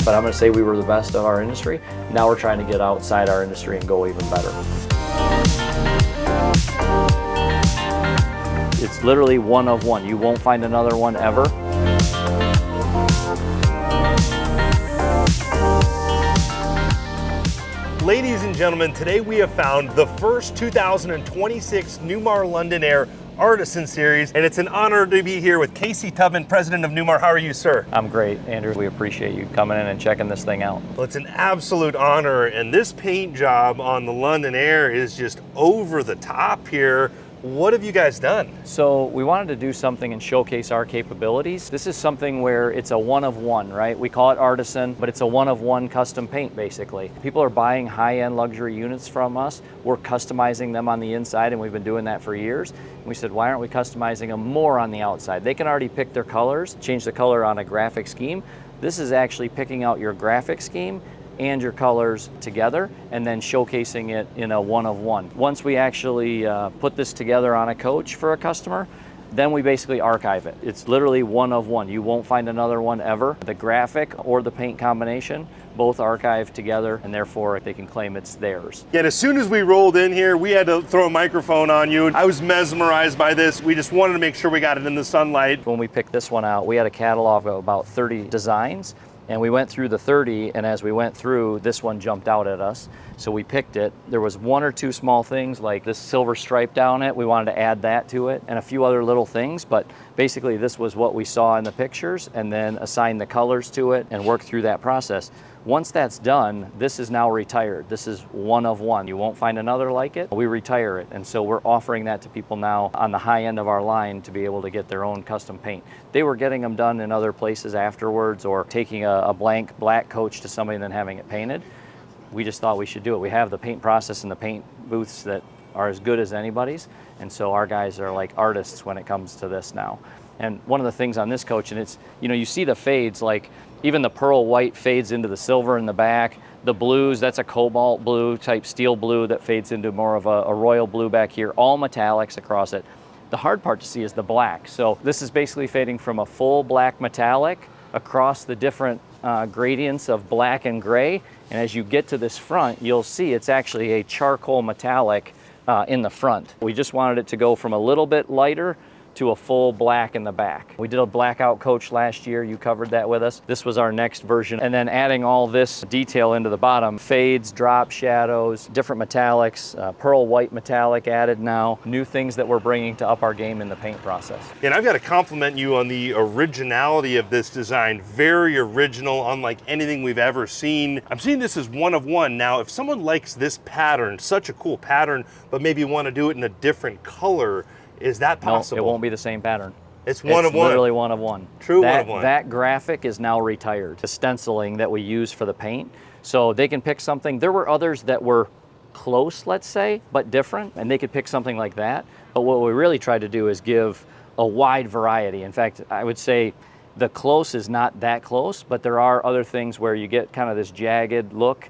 but I'm going to say we were the best of our industry. Now we're trying to get outside our industry and go even better. It's literally one of one. You won't find another one ever. Ladies and gentlemen, today we have found the first 2026 Newmar London Aire Artisan Series, and it's an honor to be here with Casey Tubman, president of Newmar. How are you, sir? I'm great, Andrew. We appreciate you coming in and checking this thing out. Well, it's an absolute honor, and this paint job on the London Aire is just over the top here. What have you guys done? So we wanted to do something and showcase our capabilities. This is something where it's a one of one, right? We call it artisan, but it's a one of one custom paint, basically. People are buying high-end luxury units from us. We're customizing them on the inside, and we've been doing that for years. And we said, why aren't we customizing them more on the outside? They can already pick their colors, change the color on a graphic scheme. This is actually picking out your graphic scheme and your colors together and then showcasing it in a one of one. Once we actually put this together on a coach for a customer, then we basically archive it. It's literally one of one. You won't find another one ever. The graphic or the paint combination, both archived together, and therefore they can claim it's theirs. Yeah, as soon as we rolled in here, we had to throw a microphone on you. I was mesmerized by this. We just wanted to make sure we got it in the sunlight. When we picked this one out, we had a catalog of about 30 designs. And we went through the 30, and as we went through, this one jumped out at us. So we picked it. There was one or two small things like this silver stripe down it. We wanted to add that to it and a few other little things, but basically this was what we saw in the pictures and then assign the colors to it and work through that process. Once that's done, this is now retired. This is one of one. You won't find another like it. We retire it, and so we're offering that to people now on the high end of our line to be able to get their own custom paint. They were getting them done in other places afterwards or taking a blank black coach to somebody and then having it painted. We just thought we should do it. We have the paint process and the paint booths that are as good as anybody's, and so our guys are like artists when it comes to this now. And one of the things on this coach, and it's, you know, you see the fades, like even the pearl white fades into the silver in the back. The blues, that's a cobalt blue type steel blue that fades into more of a royal blue back here, all metallics across it. The hard part to see is the black. So this is basically fading from a full black metallic across the different gradients of black and gray. And as you get to this front, you'll see it's actually a charcoal metallic in the front. We just wanted it to go from a little bit lighter to a full black in the back. We did a blackout coach last year. You covered that with us. This was our next version. And then adding all this detail into the bottom, fades, drop shadows, different metallics, pearl white metallic added now, new things that we're bringing to up our game in the paint process. And I've got to compliment you on the originality of this design. Very original, unlike anything we've ever seen. I'm seeing this as one of one. Now, if someone likes this pattern, such a cool pattern, but maybe want to do it in a different color, is that possible? No, it won't be the same pattern. It's one of one. It's literally one of one. True one of one. That graphic is now retired. The stenciling that we use for the paint. So they can pick something. There were others that were close, let's say, but different, and they could pick something like that. But what we really tried to do is give a wide variety. In fact, I would say the close is not that close, but there are other things where you get kind of this jagged look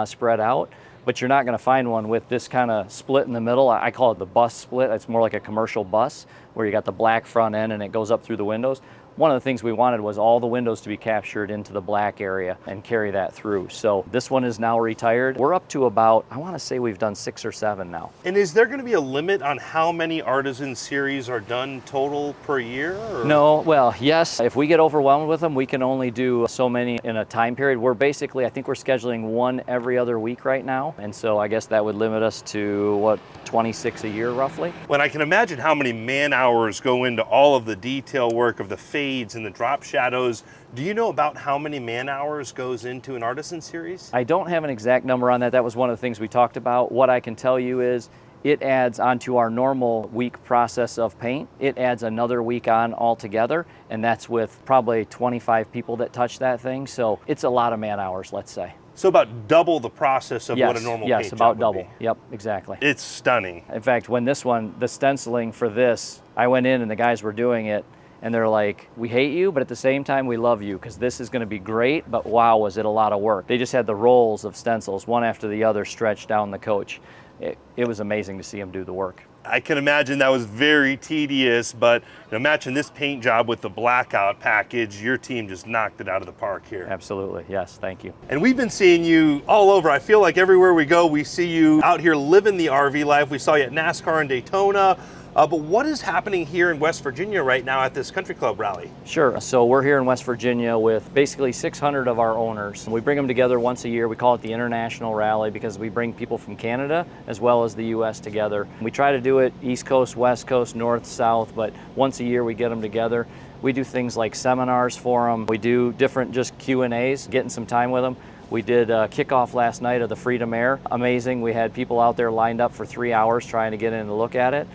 spread out. But you're not going to find one with this kind of split in the middle. I call it the bus split. It's more like a commercial bus where you got the black front end and it goes up through the windows. One of the things we wanted was all the windows to be captured into the black area and carry that through. So this one is now retired. We're up to about, I want to say we've done 6 or 7 now. And is there going to be a limit on how many Artisan Series are done total per year? Or? No, well, yes. If we get overwhelmed with them, we can only do so many in a time period. We're basically, I think we're scheduling one every other week right now. And so I guess that would limit us to, what, 26 a year roughly? When I can imagine how many man hours go into all of the detail work of the fades and the drop shadows. Do you know about how many man hours goes into an Artisan Series? I don't have an exact number on that. That was one of the things we talked about. What I can tell you is it adds onto our normal week process of paint. It adds another week on altogether, and that's with probably 25 people that touch that thing. So it's a lot of man hours, let's say. So about double the process of what a normal paint job would be. Yes, about double. Yep, exactly. It's stunning. In fact, when this one, the stenciling for this, I went in and the guys were doing it, and they're like, we hate you, but at the same time, we love you, because this is going to be great, but wow, was it a lot of work. They just had the rolls of stencils, one after the other, stretched down the coach. it was amazing to see him do the work. I can imagine that was very tedious, but imagine this paint job with the blackout package. Your team just knocked it out of the park here. Absolutely, yes, thank you. And we've been seeing you all over. I feel like everywhere we go, we see you out here living the RV life. We saw you at NASCAR in Daytona. But what is happening here in West Virginia right now at this country club rally? Sure, so we're here in West Virginia with basically 600 of our owners. We bring them together once a year. We call it the International Rally because we bring people from Canada as well as the US together. We try to do it East Coast, West Coast, North, South, but once a year we get them together. We do things like seminars for them. We do different just Q&As, getting some time with them. We did a kickoff last night of the Freedom Aire. Amazing. We had people out there lined up for 3 hours trying to get in and look at it.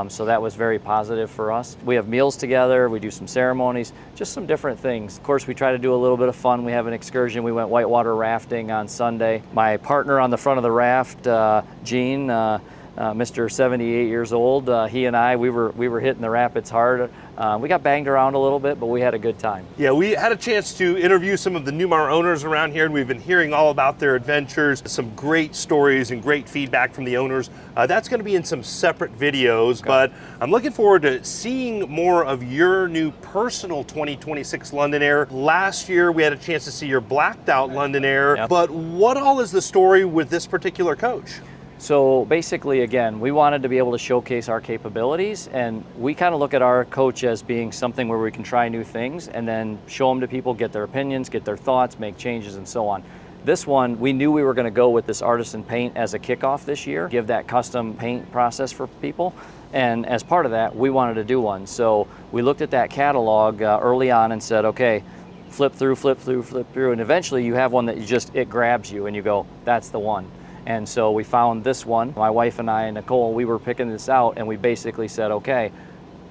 So that was very positive for us. We have meals together. We do some ceremonies, just some different things. Of course, we try to do a little bit of fun. We have an excursion. We went whitewater rafting on Sunday. My partner on the front of the raft, Gene, Mr. 78 years old, he and I, we were hitting the rapids hard. We got banged around a little bit, but we had a good time. Yeah, we had a chance to interview some of the Newmar owners around here, and we've been hearing all about their adventures, some great stories and great feedback from the owners. That's going to be in some separate videos, but I'm looking forward to seeing more of your new personal 2026 London Aire. Last year, we had a chance to see your blacked out London Aire, but what all is the story with this particular coach? So basically, again, we wanted to be able to showcase our capabilities, and we kind of look at our coach as being something where we can try new things and then show them to people, get their opinions, get their thoughts, make changes, and so on. This one, we knew we were going to go with this artisan paint as a kickoff this year, give that custom paint process for people. And as part of that, we wanted to do one. So we looked at that catalog early on and said, okay, flip through, and eventually you have one that it grabs you and you go, that's the one. And so we found this one. My wife and I and Nicole, we were picking this out, and we basically said, okay,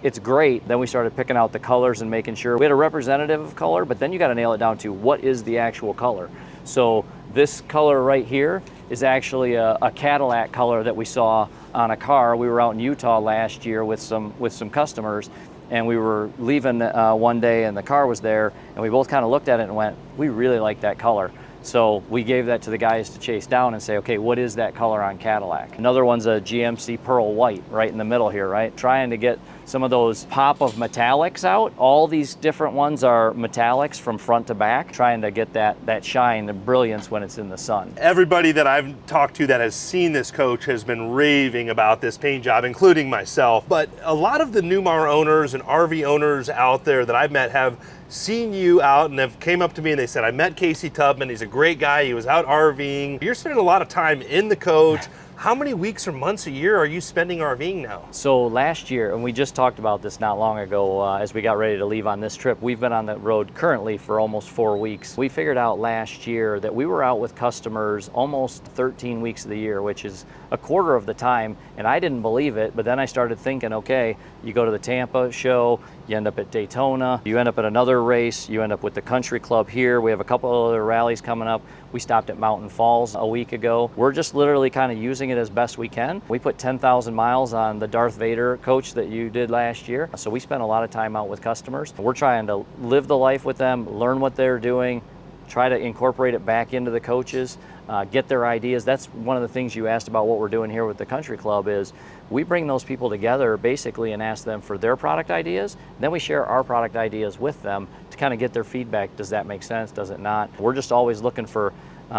it's great. Then we started picking out the colors and making sure we had a representative of color, but then you got to nail it down to what is the actual color. So this color right here is actually a Cadillac color that we saw on a car. We were out in Utah last year with some customers, and we were leaving one day and the car was there, and we both kind of looked at it and went, we really like that color. So we gave that to the guys to chase down and say, okay, what is that color on Cadillac? Another one's a GMC Pearl White right in the middle here, right? Trying to get some of those pop of metallics out. All these different ones are metallics from front to back, trying to get that shine and brilliance when it's in the sun. Everybody that I've talked to that has seen this coach has been raving about this paint job, including myself. But a lot of the Newmar owners and RV owners out there that I've met have seen you out and have came up to me and they said, I met Casey Tubman, he's a great guy, he was out RVing. You're spending a lot of time in the coach. How many weeks or months a year are you spending RVing now? So last year, and we just talked about this not long ago as we got ready to leave on this trip, we've been on the road currently for almost 4 weeks. We figured out last year that we were out with customers almost 13 weeks of the year, which is a quarter of the time, and I didn't believe it, but then I started thinking, okay, you go to the Tampa show, you end up at Daytona, you end up at another race, you end up with the country club here. We have a couple of other rallies coming up. We stopped at Mountain Falls a week ago. We're just literally kind of using it as best we can. We put 10,000 miles on the Darth Vader coach that you did last year. So we spent a lot of time out with customers. We're trying to live the life with them, learn what they're doing, try to incorporate it back into the coaches, get their ideas. That's one of the things you asked about what we're doing here with the country club is we bring those people together basically and ask them for their product ideas. Then we share our product ideas with them to kind of get their feedback. Does that make sense? Does it not? We're just always looking for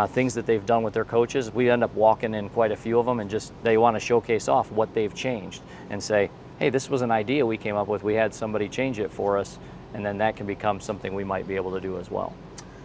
things that they've done with their coaches. We end up walking in quite a few of them and just they want to showcase off what they've changed and say, hey, this was an idea we came up with. We had somebody change it for us, and then that can become something we might be able to do as well.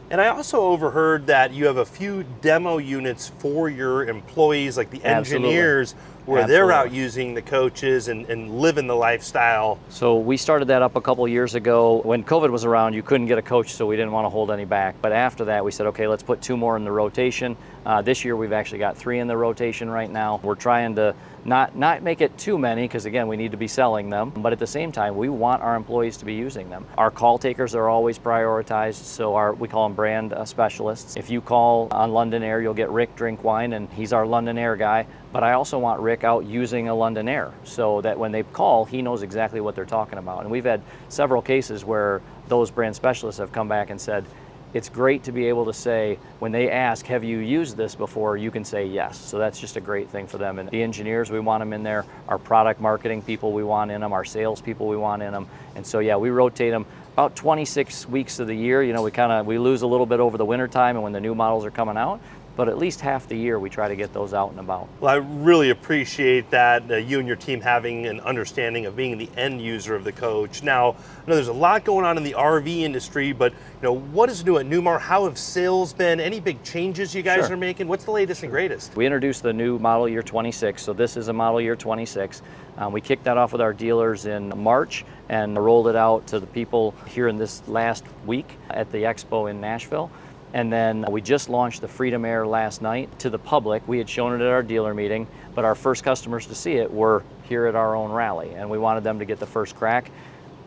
And I also overheard that you have a few demo units for your employees, like the engineers, where they're out using the coaches and living the lifestyle. So we started that up a couple years ago. When COVID was around, you couldn't get a coach, so we didn't want to hold any back. But after that, we said, okay, let's put 2 more in the rotation. This year, we've actually got 3 in the rotation right now. We're trying to not make it too many, because again, we need to be selling them. But at the same time, we want our employees to be using them. Our call takers are always prioritized, so we call them brand specialists. If you call on London Aire, you'll get Rick Drink Wine, and he's our London Aire guy. But I also want Rick out using a London Aire so that when they call, he knows exactly what they're talking about. And we've had several cases where those brand specialists have come back and said, it's great to be able to say, when they ask, have you used this before, you can say yes. So that's just a great thing for them. And the engineers, we want them in there. Our product marketing people, we want in them. Our sales people, we want in them. And so yeah, we rotate them about 26 weeks of the year. You know, we lose a little bit over the winter time and when the new models are coming out, but at least half the year we try to get those out and about. Well, I really appreciate that, you and your team having an understanding of being the end user of the coach. Now, I know there's a lot going on in the RV industry, but what is new at Newmar? How have sales been? Any big changes you guys are making? What's the latest and greatest? We introduced the new model year 26, so this is a model year 26. We kicked that off with our dealers in March and rolled it out to the people here in this last week at the expo in Nashville. And then we just launched the Freedom Aire last night to the public. We had shown it at our dealer meeting, but our first customers to see it were here at our own rally, and we wanted them to get the first crack.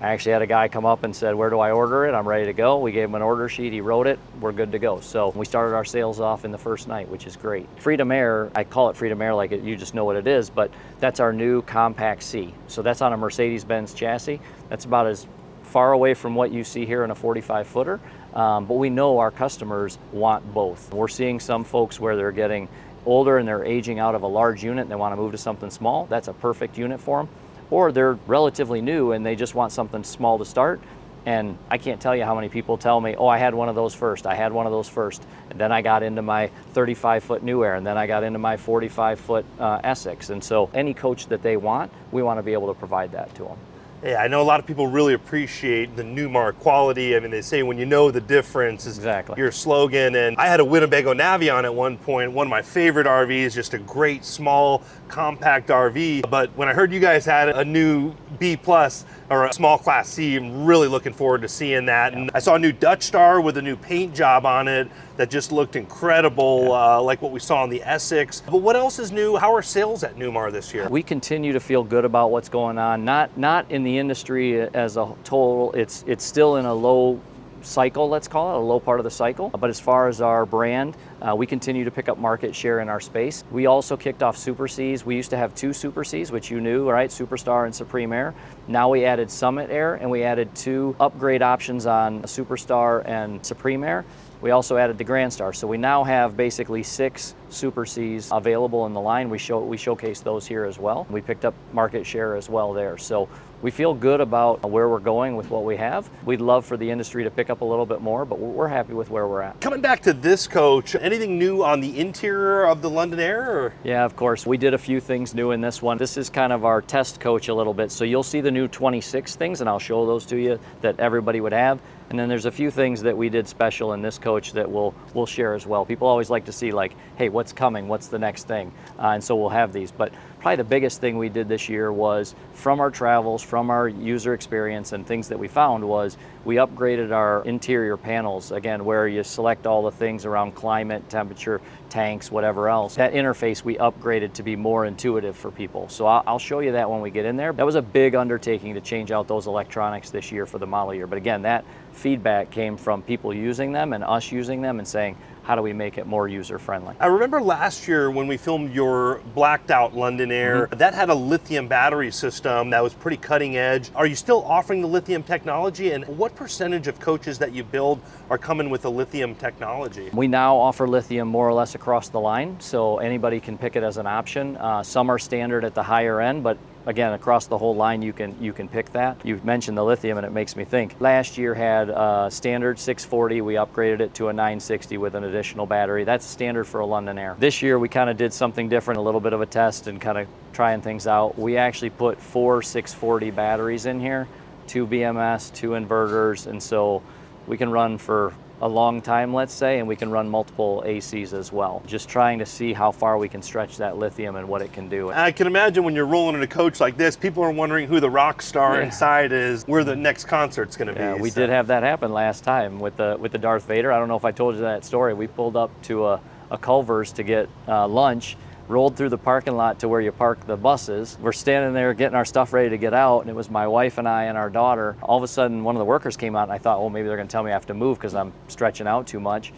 I actually had a guy come up and said, where do I order it? I'm ready to go. We gave him an order sheet, he wrote it, we're good to go. So we started our sales off in the first night, which is great. Freedom Aire, I call it Freedom Aire like you just know what it is, but that's our new Compact C. So that's on a Mercedes-Benz chassis. That's about as far away from what you see here in a 45 footer. But we know our customers want both. We're seeing some folks where they're getting older and they're aging out of a large unit and they want to move to something small. That's a perfect unit for them. Or they're relatively new and they just want something small to start. And I can't tell you how many people tell me, oh, I had one of those first. I had one of those first. And then I got into my 35-foot New Aire, and then I got into my 45-foot Essex. And so any coach that they want, we want to be able to provide that to them. Yeah, I know a lot of people really appreciate the Newmar quality. I mean, they say when you know the difference is your slogan. And I had a Winnebago Navion at one point, one of my favorite RVs, just a great small compact RV. But when I heard you guys had a new B plus or a small class C, I'm really looking forward to seeing that. And I saw a new Dutch Star with a new paint job on it that just looked incredible, like what we saw on the Essex. But what else is new? How are sales at Newmar this year? We continue to feel good about what's going on. Not in the industry as a total. It's still in a low cycle, let's call it, a low part of the cycle. But as far as our brand, we continue to pick up market share in our space. We also kicked off Super Cs. We used to have 2 Super Cs, which you knew, right? Superstar and Supreme Aire. Now we added Summit Aire and we added 2 upgrade options on Superstar and Supreme Aire. We also added the Grand Star. So we now have basically 6 Super Cs available in the line. We showcase those here as well. We picked up market share as well there. So we feel good about where we're going with what we have. We'd love for the industry to pick up a little bit more, but we're happy with where we're at. Coming back to this coach, anything new on the interior of the London Aire? Or? Yeah, of course. We did a few things new in this one. This is kind of our test coach a little bit. So you'll see the new 26 things, and I'll show those to you that everybody would have. And then there's a few things that we did special in this coach that we'll share as well. People always like to see like, hey, what's coming? What's the next thing? And so we'll have these. But probably the biggest thing we did this year was from our travels, from our user experience and things that we found was we upgraded our interior panels, again, where you select all the things around climate, temperature, tanks, whatever else. That interface we upgraded to be more intuitive for people. So I'll show you that when we get in there. That was a big undertaking to change out those electronics this year for the model year. But again, that feedback came from people using them and us using them and saying, how do we make it more user-friendly? I remember last year when we filmed your blacked out London Aire, that had a lithium battery system that was pretty cutting edge. Are you still offering the lithium technology? And what percentage of coaches that you build are coming with the lithium technology? We now offer lithium more or less across the line, so anybody can pick it as an option. Some are standard at the higher end, but again, across the whole line, you can pick that. You've mentioned the lithium, and it makes me think. Last year had a standard 640. We upgraded it to a 960 with an additional battery. That's standard for a London Aire. This year, we kind of did something different, a little bit of a test and kind of trying things out. We actually put 4 640 batteries in here, 2 BMS, 2 inverters, and so we can run for a long time, let's say, and we can run multiple ACs as well. Just trying to see how far we can stretch that lithium and what it can do. I can imagine when you're rolling in a coach like this, people are wondering who the rock star inside is, where the next concert's going to be. Yeah, we did have that happen last time with the Darth Vader. I don't know if I told you that story. We pulled up to a Culver's to get lunch, rolled through the parking lot to where you park the buses. We're standing there getting our stuff ready to get out, and it was my wife and I and our daughter. All of a sudden, one of the workers came out, and I thought, well, maybe they're going to tell me I have to move because I'm stretching out too much.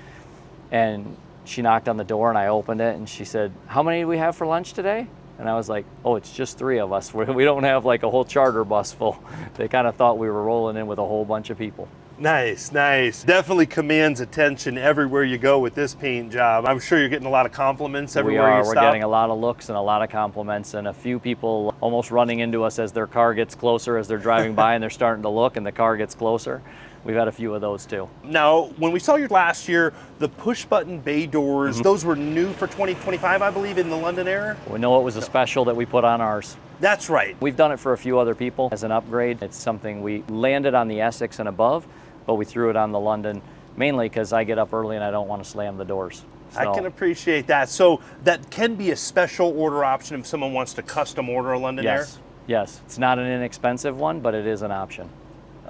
And she knocked on the door, and I opened it, and she said, how many do we have for lunch today? And I was like, oh, it's just 3 of us. We don't have like a whole charter bus full. They kind of thought we were rolling in with a whole bunch of people. Nice, nice. Definitely commands attention everywhere you go with this paint job. I'm sure you're getting a lot of compliments everywhere you stop. We're getting a lot of looks and a lot of compliments, and a few people almost running into us as their car gets closer, as they're driving by and they're starting to look and the car gets closer. We've had a few of those too. Now, when we saw you last year, the push button bay doors, those were new for 2025, I believe, in the London Aire? We know it was a special that we put on ours. That's right. We've done it for a few other people as an upgrade. It's something we landed on the Essex and above, but we threw it on the London mainly because I get up early and I don't want to slam the doors. So, I can appreciate that. So that can be a special order option if someone wants to custom order a London Aire? Yes. It's not an inexpensive one, but it is an option.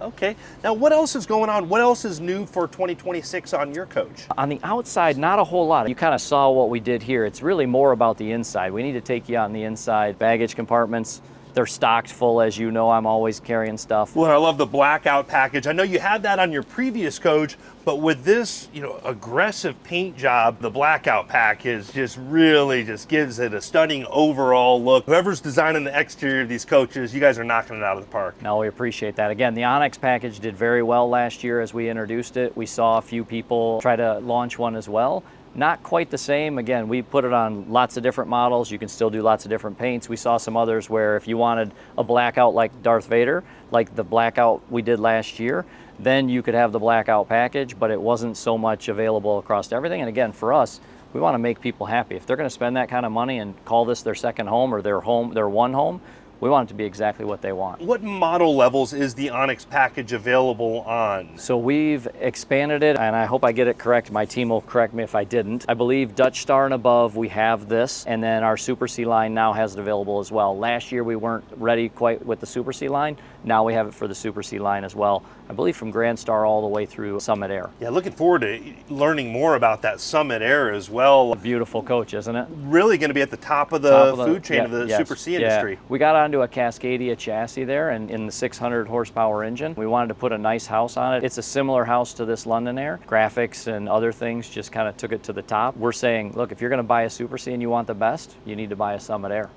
Okay. Now, what else is going on? What else is new for 2026 on your coach? On the outside, not a whole lot. You kind of saw what we did here. It's really more about the inside. We need to take you on the inside. Baggage compartments, they're stocked full, as you know. I'm always carrying stuff. Well, I love the blackout package. I know you had that on your previous coach, but with this, aggressive paint job, the blackout package just really just gives it a stunning overall look. Whoever's designing the exterior of these coaches, you guys are knocking it out of the park. No, we appreciate that. Again, the Onyx package did very well last year as we introduced it. We saw a few people try to launch one as well. Not quite the same. Again, we put it on lots of different models. You can still do lots of different paints. We saw some others where if you wanted a blackout like Darth Vader, like the blackout we did last year, then you could have the blackout package, but it wasn't so much available across everything. And again, for us, we want to make people happy. If they're going to spend that kind of money and call this their second home or their one home, we want it to be exactly what they want. What model levels is the Onyx package available on? So we've expanded it, and I hope I get it correct. My team will correct me if I didn't. I believe Dutch Star and above, we have this, and then our Super C line now has it available as well. Last year we weren't ready quite with the Super C line. Now we have it for the Super C line as well. I believe from Grand Star all the way through Summit Aire. Yeah, looking forward to learning more about that Summit Aire as well. A beautiful coach, isn't it? Really going to be at the top of the food chain of the Super C industry. Yeah. We got onto a Cascadia chassis there, and in the 600 horsepower engine, we wanted to put a nice house on it. It's a similar house to this London Aire. Graphics and other things just kind of took it to the top. We're saying, look, if you're going to buy a Super C and you want the best, you need to buy a Summit Aire.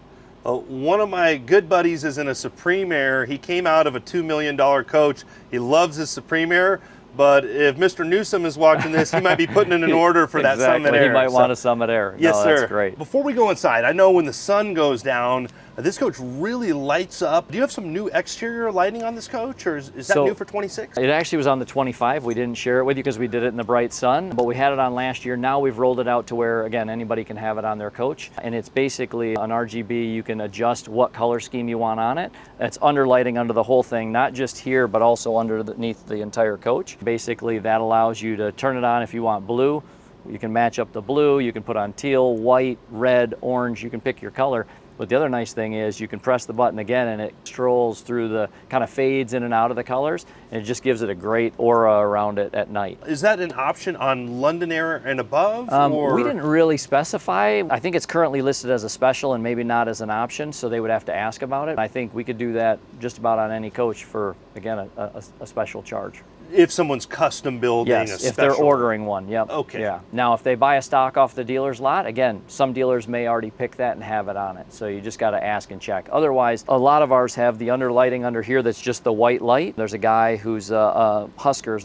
One of my good buddies is in a Supreme Aire. He came out of a $2 million coach. He loves his Supreme Aire, but if Mr. Newsom is watching this, he might be putting in an order for that Summit Aire. He might want a Summit Aire. Yes, no, sir. That's great. Before we go inside, I know when the sun goes down, this coach really lights up. Do you have some new exterior lighting on this coach, or is that new for 26? It actually was on the 25. We didn't share it with you because we did it in the bright sun, but we had it on last year. Now we've rolled it out to where, again, anybody can have it on their coach. And it's basically an RGB. You can adjust what color scheme you want on it. It's underlighting under the whole thing, not just here, but also underneath the entire coach. Basically, that allows you to turn it on if you want blue. You can match up the blue. You can put on teal, white, red, orange. You can pick your color. But the other nice thing is you can press the button again and it strolls through the, kind of fades in and out of the colors, and it just gives it a great aura around it at night. Is that an option on London Aire and above? Or? We didn't really specify. I think it's currently listed as a special and maybe not as an option, so they would have to ask about it. I think we could do that just about on any coach for, again, a special charge. If someone's custom building a special. If they're ordering one, yep. Okay. Yeah. Now, if they buy a stock off the dealer's lot, again, some dealers may already pick that and have it on it. So you just got to ask and check. Otherwise, a lot of ours have the underlighting under here that's just the white light. There's a guy who's a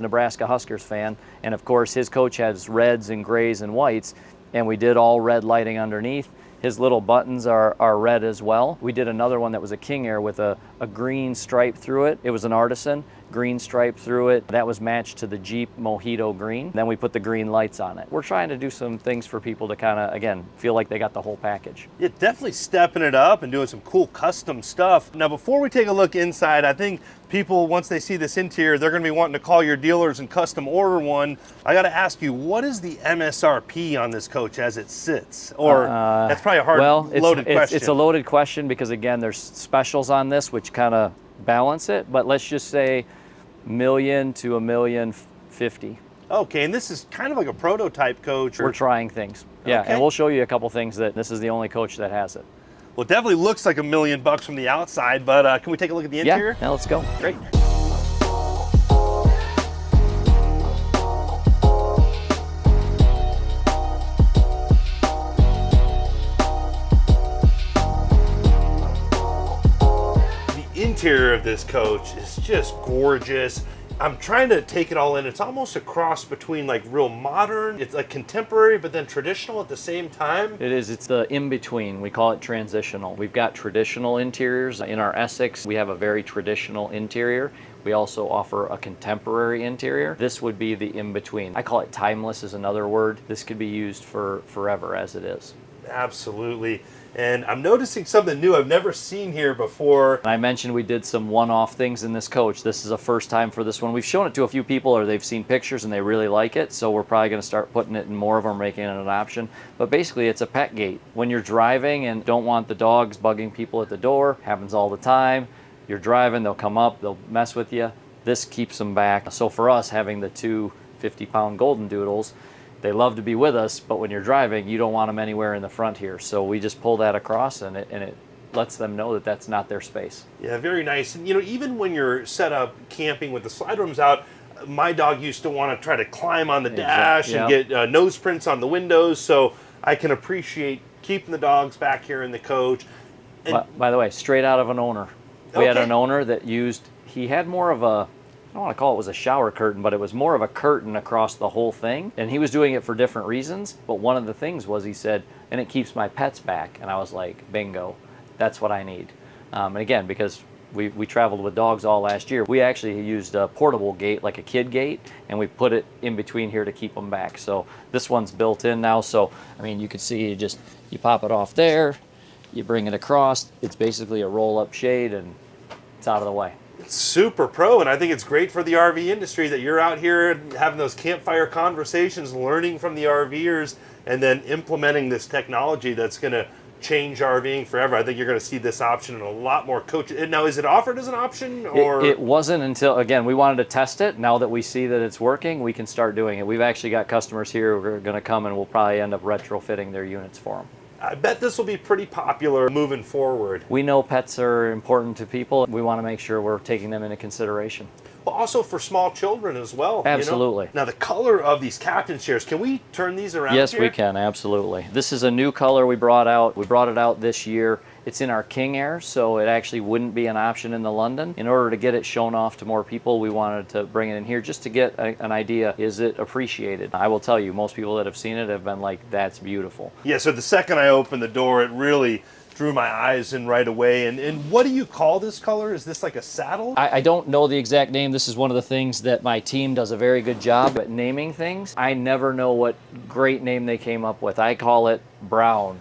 Nebraska Huskers fan, and of course his coach has reds and grays and whites, and we did all red lighting underneath. His little buttons are red as well. We did another one that was a King Air with a green stripe through it. It was an Artisan, green stripe through it. That was matched to the Jeep Mojito green. Then we put the green lights on it. We're trying to do some things for people to kind of, again, feel like they got the whole package. Yeah, definitely stepping it up and doing some cool custom stuff. Now, before we take a look inside, I think people, once they see this interior, they're going to be wanting to call your dealers and custom order one. I got to ask you, what is the MSRP on this coach as it sits? Or that's probably a hard, loaded question. It's a loaded question because, again, there's specials on this which kind of balance it, but let's just say $1 million to $1,050,000. Okay, and this is kind of like a prototype coach. We're trying things. Yeah, okay. And we'll show you a couple things that this is the only coach that has it. Well, it definitely looks like $1 million from the outside, but can we take a look at the interior? Yeah, let's go. Great. The interior of this coach is just gorgeous. I'm trying to take it all in. It's almost a cross between like real modern, it's like contemporary, but then traditional at the same time. It is. It's the in-between. We call it transitional. We've got traditional interiors. In our Essex, we have a very traditional interior. We also offer a contemporary interior. This would be the in-between. I call it timeless is another word. This could be used for forever as it is. Absolutely. And I'm noticing something new I've never seen here before. I mentioned we did some one-off things in this coach. This is a first time for this one. We've shown it to a few people or they've seen pictures and they really like it. So we're probably going to start putting it in more of them, making it an option. But basically it's a pet gate. When you're driving and don't want the dogs bugging people at the door, happens all the time. You're driving, they'll come up, they'll mess with you. This keeps them back. So for us, having the two 50-pound golden doodles, they love to be with us, but when you're driving, you don't want them anywhere in the front here. So we just pull that across and it lets them know that that's not their space. Yeah, very nice. And you know, even when you're set up camping with the slide rooms out, my dog used to want to try to climb on the dash and get nose prints on the windows. So I can appreciate keeping the dogs back here in the coach. And by the way, straight out of an owner. We had an owner that he had more of a, I don't want to call it was a shower curtain, but it was more of a curtain across the whole thing. And he was doing it for different reasons. But one of the things was he said, and it keeps my pets back. And I was like, bingo, that's what I need. And again, because we traveled with dogs all last year, we actually used a portable gate, like a kid gate, and we put it in between here to keep them back. So this one's built in now. So, I mean, you can see you pop it off there, you bring it across. It's basically a roll-up shade and it's out of the way. Super pro, and I think it's great for the RV industry that you're out here having those campfire conversations, learning from the RVers, and then implementing this technology that's going to change RVing forever. I think you're going to see this option in a lot more coaches. Now, is it offered as an option? Or it wasn't until, again, we wanted to test it. Now that we see that it's working, we can start doing it. We've actually got customers here who are going to come and we'll probably end up retrofitting their units for them. I bet this will be pretty popular moving forward. We know pets are important to people. We want to make sure we're taking them into consideration. Well, also for small children as well. Absolutely. You know? Now, the color of these captain chairs, can we turn these around? Yes, here? we can, absolutely. This is a new color we brought out. We brought it out this year. It's in our King Aire, so it actually wouldn't be an option in the London. In order to get it shown off to more people, we wanted to bring it in here just to get an idea, is it appreciated? I will tell you, most people that have seen it have been like, that's beautiful. Yeah, so the second I opened the door, it really drew my eyes in right away. And what do you call this color? Is this like a saddle? I don't know the exact name. This is one of the things that my team does a very good job at naming things. I never know what great name they came up with. I call it brown.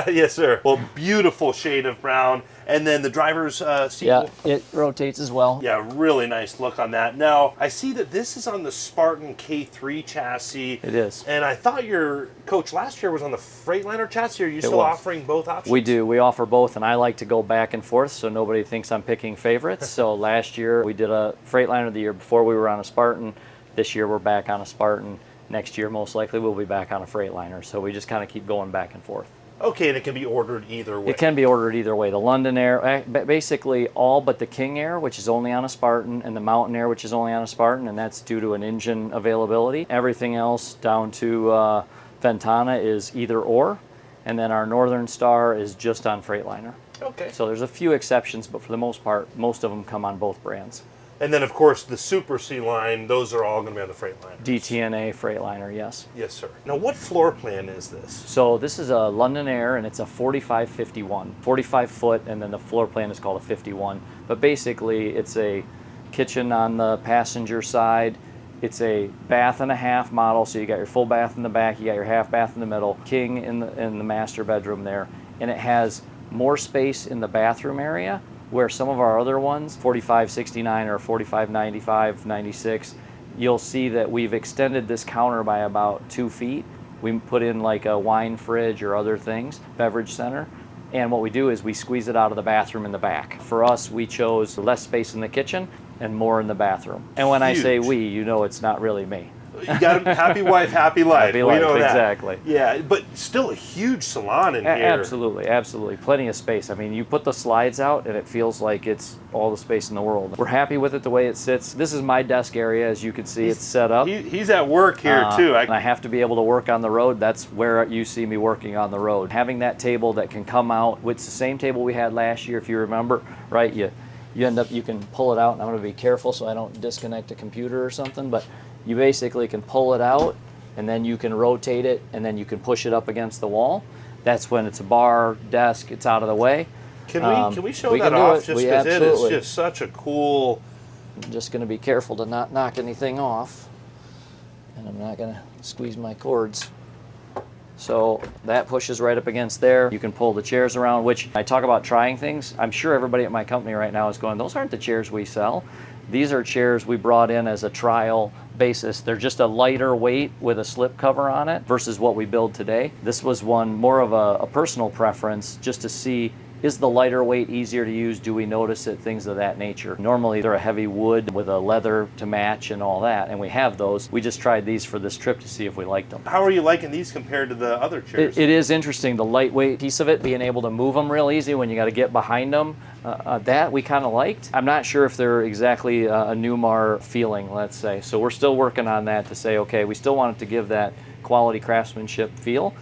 Yes, sir. Well, beautiful shade of brown. And then the driver's seat. Yeah, it rotates as well. Yeah, really nice look on that. Now, I see that this is on the Spartan K3 chassis. It is. And I thought your coach last year was on the Freightliner chassis. Are you still offering both options? We do. We offer both, and I like to go back and forth so nobody thinks I'm picking favorites. So last year we did a Freightliner. The year before we were on a Spartan. This year we're back on a Spartan. Next year, most likely, we'll be back on a Freightliner. So we just kind of keep going back and forth. Okay, and it can be ordered either way. It can be ordered either way. The London Aire, basically all but the King Aire, which is only on a Spartan, and the Mountain Aire, which is only on a Spartan, and that's due to an engine availability. Everything else down to Ventana is either or, and then our Northern Star is just on Freightliner. Okay. So there's a few exceptions, but for the most part, most of them come on both brands. And then, of course, the Super C line, those are all going to be on the Freightliner. DTNA Freightliner, yes. Yes, sir. Now, what floor plan is this? So this is a London Aire, and it's a 45-51. 45 foot, and then the floor plan is called a 51. But basically, it's a kitchen on the passenger side. It's a bath and a half model, so you got your full bath in the back, you got your half bath in the middle, king in the master bedroom there. And it has more space in the bathroom area, where some of our other ones, 45-69 or 45-95, 96, you'll see that we've extended this counter by about 2 feet. We put in like a wine fridge or other things, beverage center. And what we do is we squeeze it out of the bathroom in the back. For us, we chose less space in the kitchen and more in the bathroom. And when I say we, you know it's not really me. You got a happy wife, happy life. Happy life, we know that. exactly. Yeah, but still a huge salon in here. Absolutely, absolutely. Plenty of space. I mean, you put the slides out and it feels like it's all the space in the world. We're happy with it the way it sits. This is my desk area. As you can see, it's set up. He's at work here too. And I have to be able to work on the road. That's where you see me working on the road. Having that table that can come out, it's the same table we had last year, if you remember, right? You you can pull it out, and I'm going to be careful so I don't disconnect a computer or something, but you basically can pull it out, and then you can rotate it, and then you can push it up against the wall. That's when it's a bar, desk, it's out of the way. Can we show that off? Just because it is just such a cool... I'm just going to be careful to not knock anything off, and I'm not going to squeeze my cords. So that pushes right up against there. You can pull the chairs around, which I talk about trying things. I'm sure everybody at my company right now is going, those aren't the chairs we sell. These are chairs we brought in as a trial basis. They're just a lighter weight with a slip cover on it versus what we build today. This was one more of a personal preference, just to see, is the lighter weight easier to use? Do we notice it? Things of that nature. Normally they're a heavy wood with a leather to match and all that, and we have those. We just tried these for this trip to see if we liked them. How are you liking these compared to the other chairs? It is interesting, the lightweight piece of it, being able to move them real easy when you got to get behind them. That we kind of liked. I'm not sure if they're exactly a Newmar feeling, let's say. So we're still working on that to say, okay, we still want it to give that quality craftsmanship feel.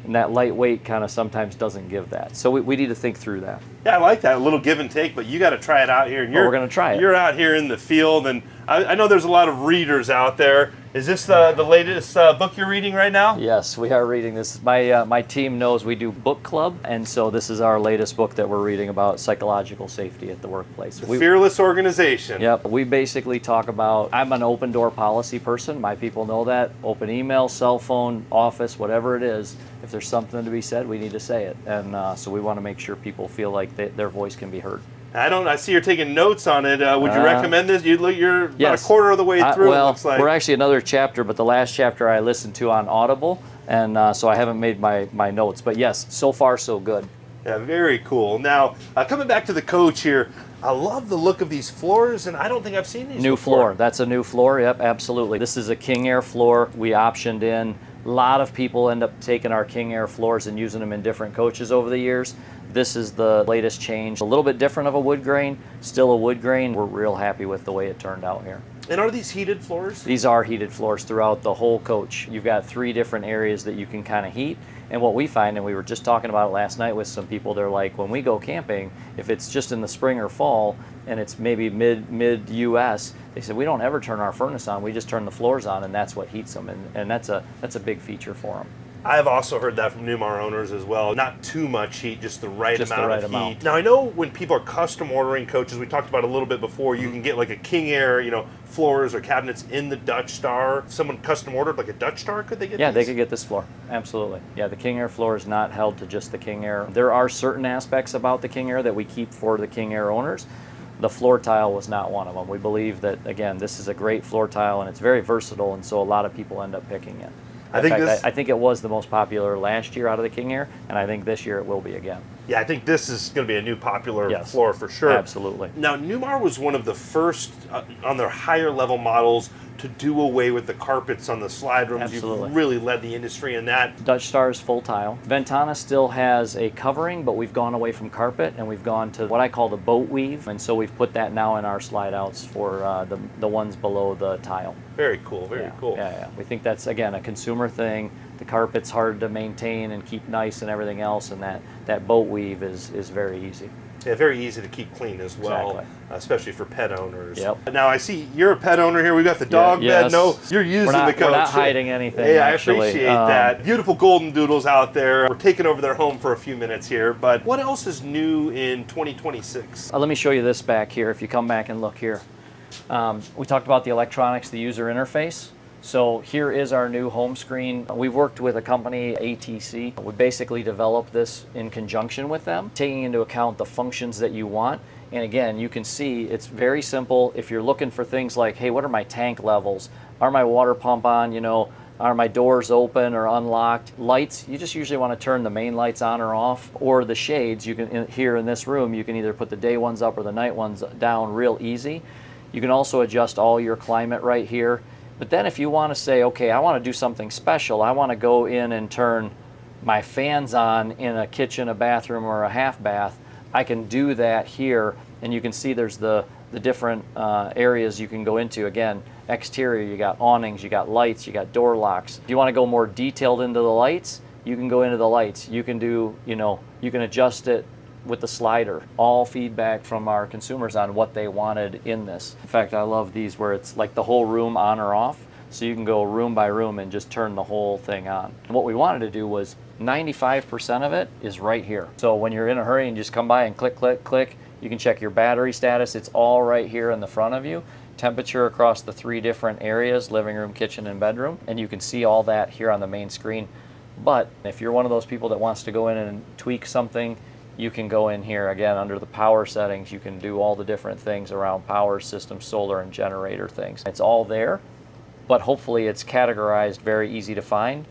And that lightweight kind of sometimes doesn't give that. So we need to think through that. Yeah, I like that, a little give and take, but you got to try it out here. And we're going to try it. You're out here in the field, and I know there's a lot of readers out there. Is this the latest book you're reading right now? Yes, we are reading this. My team knows we do book club, and so this is our latest book that we're reading about psychological safety at the workplace. The Fearless Organization. Yep, we basically talk about, I'm an open door policy person. My people know that. Open email, cell phone, office, whatever it is. If there's something to be said, we need to say it. And so we want to make sure people feel like their voice can be heard. I see you're taking notes on it. Would you recommend this? You're yes. about a quarter of the way through, Well, it looks like. We're actually another chapter, but the last chapter I listened to on Audible, and so I haven't made my notes. But yes, so far so good. Yeah, very cool. Now, coming back to the coach here, I love the look of these floors, and I don't think I've seen these New before. floor. That's a new floor. Yep, absolutely. This is a King Air floor. We optioned in. A lot of people end up taking our King Air floors and using them in different coaches over the years. This is the latest change. A little bit different of a wood grain, still a wood grain. We're real happy with the way it turned out here. And are these heated floors? These are heated floors throughout the whole coach. You've got 3 different areas that you can kind of heat. And what we find, and we were just talking about it last night with some people, they're like, when we go camping, if it's just in the spring or fall, and it's maybe mid-US, they said, we don't ever turn our furnace on, we just turn the floors on, and that's what heats them. And that's a big feature for them. I've also heard that from Newmar owners as well. Not too much heat, just the right amount of heat. Now, I know when people are custom ordering coaches, we talked about a little bit before, you can get like a King Air, floors or cabinets in the Dutch Star. If someone custom ordered like a Dutch Star, could they get Yeah, these? they could get this floor. Absolutely. Yeah, the King Air floor is not held to just the King Air. There are certain aspects about the King Air that we keep for the King Air owners. The floor tile was not one of them. We believe that, again, this is a great floor tile and it's very versatile, and so a lot of people end up picking it. I think it was the most popular last year out of the King Air, and I think this year it will be again. Yeah, I think this is going to be a new popular floor for sure. Absolutely. Now, Newmar was one of the first on their higher level models to do away with the carpets on the slide rooms. Absolutely. You've really led the industry in that. Dutch Star is full tile. Ventana still has a covering, but we've gone away from carpet and we've gone to what I call the boat weave, and so we've put that now in our slide outs for the ones below the tile. Very cool, very cool. Yeah. We think that's, again, a consumer thing. The carpet's hard to maintain and keep nice and everything else, and that boat weave is very easy. Yeah, very easy to keep clean as well, Exactly. Especially for pet owners. Yep. Now, I see you're a pet owner here. We got the dog bed. No, you're using the coach. We're not hiding anything. Yeah, actually. I appreciate that. Beautiful golden doodles out there. We're taking over their home for a few minutes here, but what else is new in 2026? Let me show you this back here. If you come back and look here. We talked about the electronics, the user interface. So here is our new home screen. We've worked with a company, ATC. We basically developed this in conjunction with them, taking into account the functions that you want. And again, you can see it's very simple. If you're looking for things like, hey, what are my tank levels? Are my water pump on? Are my doors open or unlocked? Lights, you just usually want to turn the main lights on or off, or the shades. You can, here in this room, you can either put the day ones up or the night ones down real easy. You can also adjust all your climate right here. But then if you want to say, okay, I want to do something special, I want to go in and turn my fans on in a kitchen, a bathroom, or a half bath, I can do that here. And you can see there's the different areas you can go into. Again, exterior, you got awnings, you got lights, you got door locks. If you want to go more detailed into the lights, you can go into the lights. You can do, you can adjust it with the slider. All feedback from our consumers on what they wanted in this. In fact, I love these where it's like the whole room on or off. So you can go room by room and just turn the whole thing on. And what we wanted to do was 95% of it is right here. So when you're in a hurry and just come by and click, click, click, you can check your battery status. It's all right here in the front of you. Temperature across the 3 different areas, living room, kitchen, and bedroom. And you can see all that here on the main screen. But if you're one of those people that wants to go in and tweak something, you can go in here again under the power settings. You can do all the different things around power system, solar, and generator things. It's all there, but hopefully it's categorized very easy to find,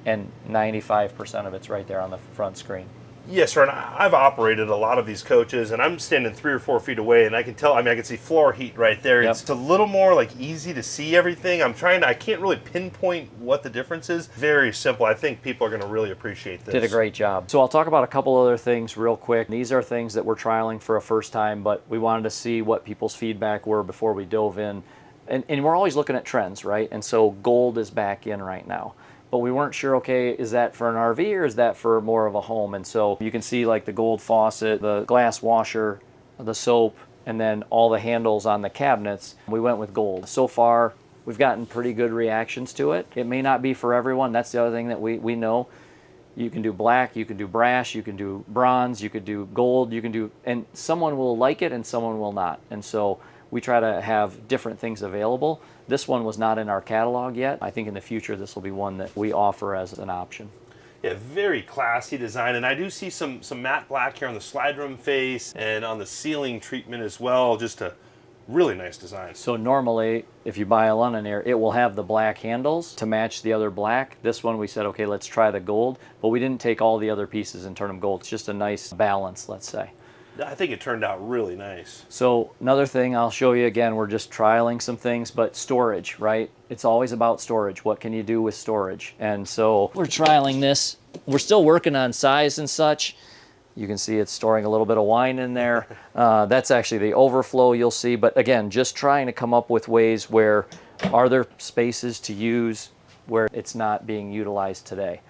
and 95% of it's right there on the front screen. Yes, sir. And I've operated a lot of these coaches, and I'm standing 3 or 4 feet away, and I can tell. I mean, I can see floor heat right there. Yep. It's a little more like easy to see everything. I can't really pinpoint what the difference is. Very simple. I think people are going to really appreciate this. Did a great job. So I'll talk about a couple other things real quick. These are things that we're trialing for a first time, but we wanted to see what people's feedback were before we dove in. And we're always looking at trends, right? And so gold is back in right now. But we weren't sure, okay, is that for an RV or is that for more of a home? And so you can see like the gold faucet, the glass washer, the soap, and then all the handles on the cabinets. We went with gold. So far, we've gotten pretty good reactions to it. It may not be for everyone. That's the other thing that we know. You can do black, you can do brass, you can do bronze, you could do gold, you can do, and someone will like it and someone will not. And so we try to have different things available. This one was not in our catalog yet. I think in the future this will be one that we offer as an option. Yeah, very classy design, and I do see some matte black here on the slide room face and on the ceiling treatment as well. Just a really nice design. So normally, if you buy a London Aire, it will have the black handles to match the other black. This one we said, okay, let's try the gold, but we didn't take all the other pieces and turn them gold. It's just a nice balance, let's say. I think it turned out really nice. So another thing I'll show you again, we're just trialing some things, but storage, right? It's always about storage. What can you do with storage? And so we're trialing this. We're still working on size and such. You can see it's storing a little bit of wine in there. That's actually the overflow you'll see. But again, just trying to come up with ways where are there spaces to use where it's not being utilized today.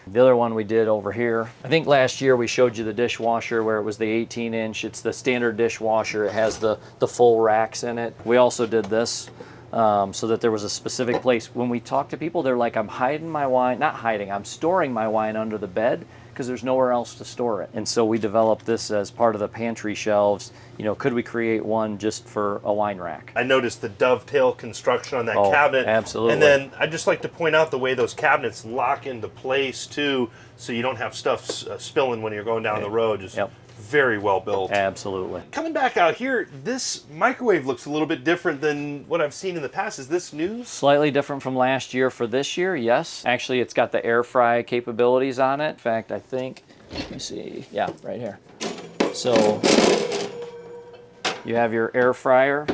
The other one we did over here, I think last year we showed you the dishwasher where it was the 18-inch. It's the standard dishwasher. It has the full racks in it. We also did this so that there was a specific place. When we talk to people, they're like, I'm hiding my wine, not hiding, I'm storing my wine under the bed because there's nowhere else to store it. And so we developed this as part of the pantry shelves. You know, could we create one just for a wine rack? I noticed the dovetail construction on that cabinet. Absolutely. And then I'd just like to point out the way those cabinets lock into place too, so you don't have stuff spilling when you're going down the road. Just very well built. Absolutely. Coming back out here, this microwave looks a little bit different than what I've seen in the past. Is this new? Slightly different from last year for this year, yes. Actually, it's got the air fry capabilities on it. In fact, I think, let me see, yeah, right here. So you have your air fryer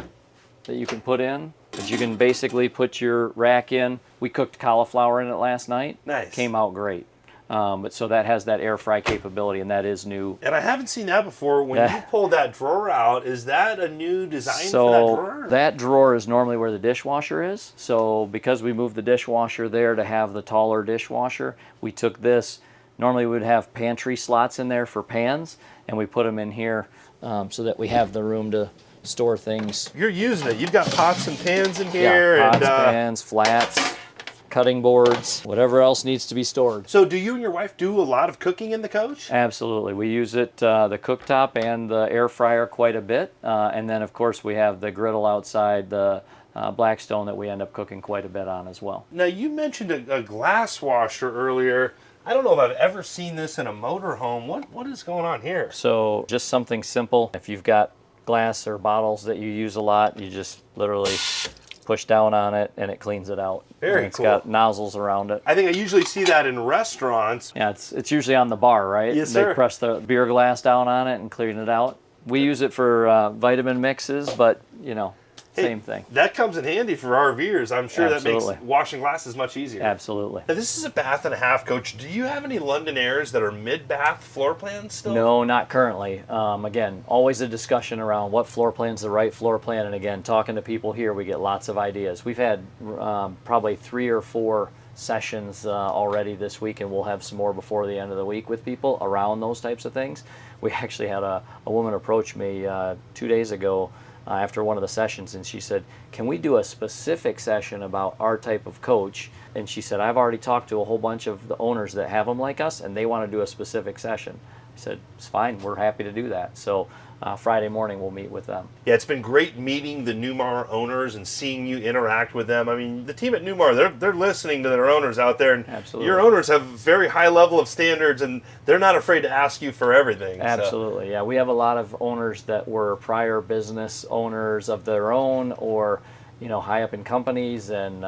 that you can put in, but you can basically put your rack in. We cooked cauliflower in it last night. Nice. Came out great. But so that has that air fry capability, and that is new. And I haven't seen that before. When you pulled that drawer out, is that a new design for that drawer? That drawer is normally where the dishwasher is. So because we moved the dishwasher there to have the taller dishwasher, we took this. Normally we would have pantry slots in there for pans, and we put them in here so that we have the room to store things. You're using it. You've got pots and pans in here. Yeah, pots, pans, flats, cutting boards, whatever else needs to be stored. So do you and your wife do a lot of cooking in the coach? Absolutely. We use it, the cooktop and the air fryer quite a bit. And then of course we have the griddle outside, the Blackstone that we end up cooking quite a bit on as well. Now you mentioned a glass washer earlier. I don't know if I've ever seen this in a motorhome. What is going on here? So just something simple. If you've got glass or bottles that you use a lot, you just literally push down on it and it cleans it out. Very It's cool. got nozzles around it. I think I usually see that in restaurants. Yeah, it's usually on the bar, right? Yes, They sir. press the beer glass down on it and clean it out. We use it for vitamin mixes, but you know, same thing. That comes in handy for RVers. I'm sure Absolutely. that makes washing glasses much easier. Absolutely. Now, this is a bath and a half, Coach. Do you have any London Aires that are mid-bath floor plans still? No, not currently. Again, always a discussion around what floor plan's the right floor plan. And again, talking to people here, we get lots of ideas. We've had probably 3 or 4 sessions already this week, and we'll have some more before the end of the week with people around those types of things. We actually had a woman approach me 2 days ago after one of the sessions, and she said, can we do a specific session about our type of coach? And she said, I've already talked to a whole bunch of the owners that have them like us, and they want to do a specific session. I said, it's fine, we're happy to do that. So Friday morning we'll meet with them. Yeah, it's been great meeting the Newmar owners and seeing you interact with them. I mean, the team at Newmar, they're listening to their owners out there, and Absolutely. Your owners have very high level of standards, and they're not afraid to ask you for everything. Absolutely, yeah. We have a lot of owners that were prior business owners of their own, or high up in companies, and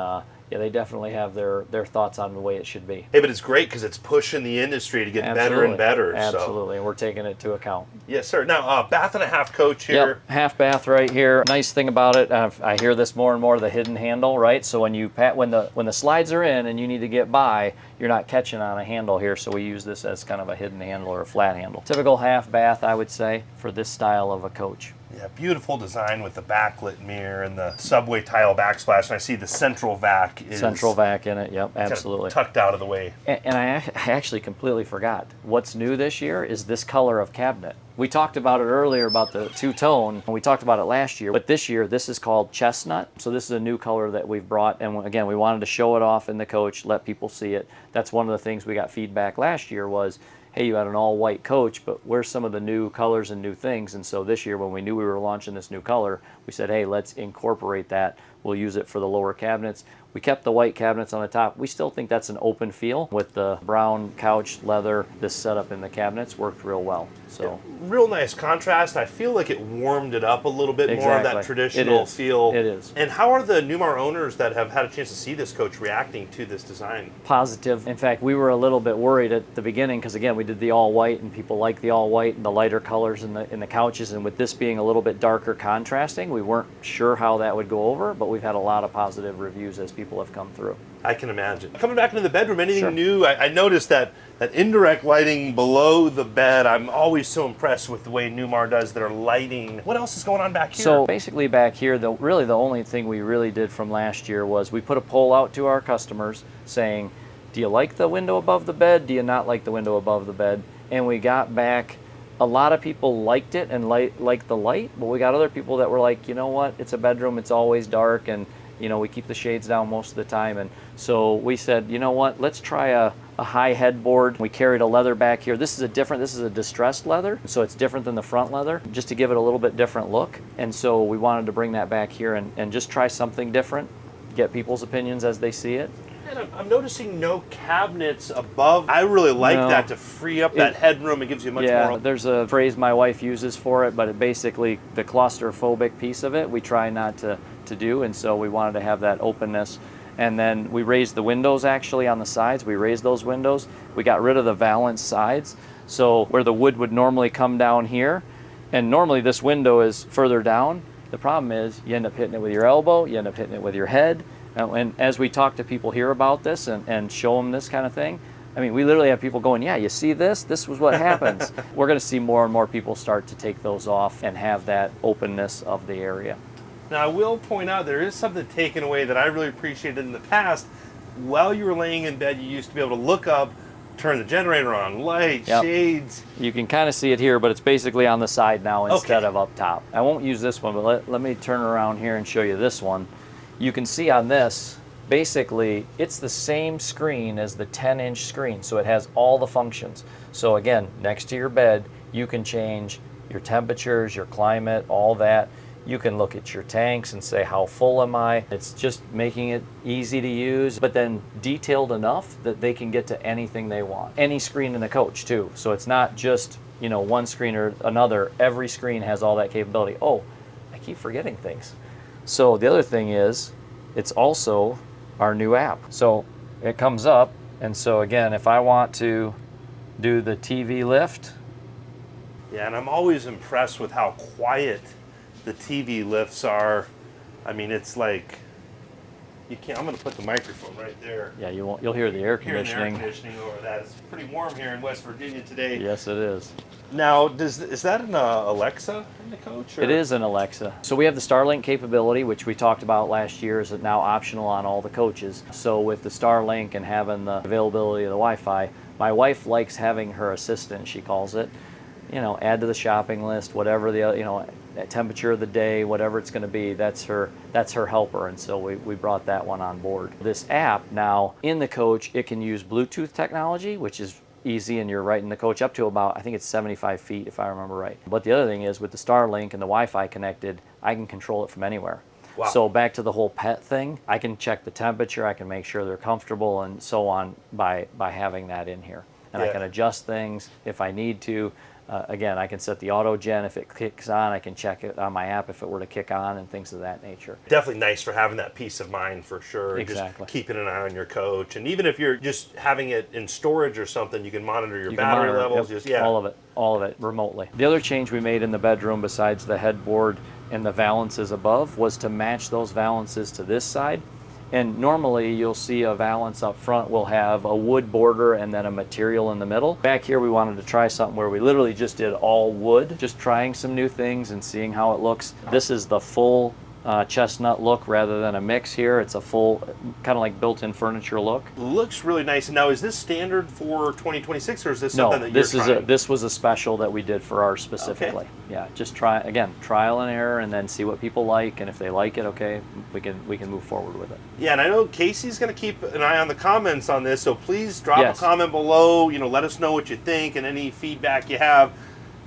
yeah, they definitely have their thoughts on the way it should be. Hey, but it's great because it's pushing the industry to get better and better. Absolutely, and we're taking it to account. Yes, sir. Now, bath and a half coach here. Yep, half bath right here. Nice thing about it, I hear this more and more, the hidden handle, right? So when the slides are in and you need to get by, you're not catching on a handle here, so we use this as kind of a hidden handle or a flat handle. Typical half bath, I would say, for this style of a coach. Yeah, beautiful design with the backlit mirror and the subway tile backsplash. And I see the central vac is central vac in it. Yep, absolutely. Tucked out of the way. And I actually completely forgot. What's new this year is this color of cabinet. We talked about it earlier about the two-tone, and we talked about it last year, but this year this is called chestnut. So this is a new color that we've brought, and again, we wanted to show it off in the coach, let people see it. That's one of the things we got feedback last year was, hey, you had an all-white coach, but where's some of the new colors and new things? And so this year, when we knew we were launching this new color, we said, hey, let's incorporate that. We'll use it for the lower cabinets. We kept the white cabinets on the top. We still think that's an open feel with the brown couch leather. This setup in the cabinets worked real well. So real nice contrast. I feel like it warmed it up a little bit more of that traditional feel. It is. And how are the Newmar owners that have had a chance to see this coach reacting to this design? Positive. In fact, we were a little bit worried at the beginning because again, we did the all white and people like the all white and the lighter colors in the couches, and with this being a little bit darker contrasting, we weren't sure how that would go over, but we've had a lot of positive reviews as people have come through. I can imagine. Coming back into the bedroom, anything Sure. new? I noticed that indirect lighting below the bed. I'm always so impressed with the way Newmar does their lighting. What else is going on back here? So basically back here, really the only thing we really did from last year was we put a poll out to our customers saying, do you like the window above the bed? Do you not like the window above the bed? And we got back, a lot of people liked it and liked the light, but we got other people that were like, you know what, it's a bedroom, it's always dark, and we keep the shades down most of the time. And so we said, you know what, let's try a high headboard. We carried a leather back here. This is a distressed leather, so it's different than the front leather, just to give it a little bit different look. And so we wanted to bring that back here and just try something different, get people's opinions as they see it. And I'm noticing no cabinets above. I really like that to free up that headroom. It gives you much more. Yeah, there's a phrase my wife uses for it, but it basically, the claustrophobic piece of it, we try not to do, and so we wanted to have that openness. And then we raised the windows actually on the sides. We raised those windows. We got rid of the valance sides. So where the wood would normally come down here, and normally this window is further down, the problem is you end up hitting it with your elbow, you end up hitting it with your head. And as we talk to people here about this and show them this kind of thing, I mean, we literally have people going, yeah, you see this? This was what happens. We're going to see more and more people start to take those off and have that openness of the area. Now, I will point out there is something taken away that I really appreciated in the past. While you were laying in bed, you used to be able to look up, turn the generator on, light, shades. You can kind of see it here, but it's basically on the side now instead of up top. I won't use this one, but let me turn around here and show you this one. You can see on this, basically, it's the same screen as the 10-inch screen, so it has all the functions. So again, next to your bed, you can change your temperatures, your climate, all that. You can look at your tanks and say, how full am I? It's just making it easy to use, but then detailed enough that they can get to anything they want. Any screen in the coach too. So it's not just, one screen or another. Every screen has all that capability. Oh, I keep forgetting things. So the other thing is, it's also our new app. So it comes up, and so again, if I want to do the TV lift. Yeah, and I'm always impressed with how quiet the TV lifts are. I mean, it's like You can't. I'm going to put the microphone right there. Yeah, you won't. You'll hear the air Hearing the air conditioning. conditioning over that. It's pretty warm here in West Virginia today. Yes, it is. Now, is that an Alexa in the coach? Or? It is an Alexa. So we have the Starlink capability, which we talked about last year, is now optional on all the coaches. So with the Starlink and having the availability of the Wi-Fi, my wife likes having her assistant, she calls it, add to the shopping list, whatever the, temperature of the day, whatever it's going to be, that's her helper. And so we brought that one on board. This app now in the coach, it can use Bluetooth technology, which is easy, and you're right in the coach up to about, I think it's 75 feet if I remember right. But the other thing is with the Starlink and the Wi-Fi connected, I can control it from anywhere. Wow. So back to the whole pet thing, I can check the temperature, I can make sure they're comfortable and so on by having that in here. And I can adjust things if I need to. Again, I can set the auto gen. If it kicks on, I can check it on my app if it were to kick on and things of that nature. Definitely nice for having that peace of mind for sure. Exactly. Just keeping an eye on your coach. And even if you're just having it in storage or something, you can monitor your battery levels. Yep, all of it remotely. The other change we made in the bedroom besides the headboard and the valances above was to match those valances to this side. And normally you'll see a valance up front will have a wood border and then a material in the middle. Back here we wanted to try something where we literally just did all wood, just trying some new things and seeing how it looks. This is the full chestnut look rather than a mix here. It's a full, kind of like built-in furniture look. Looks really nice. And now, is this standard for 2026, or is this something that you're trying? This was a special that we did for ours specifically. Okay. Yeah, just trial and error, and then see what people like, and if they like it, okay, we can move forward with it. Yeah, and I know Casey's going to keep an eye on the comments on this, so please drop a comment below. Let us know what you think and any feedback you have.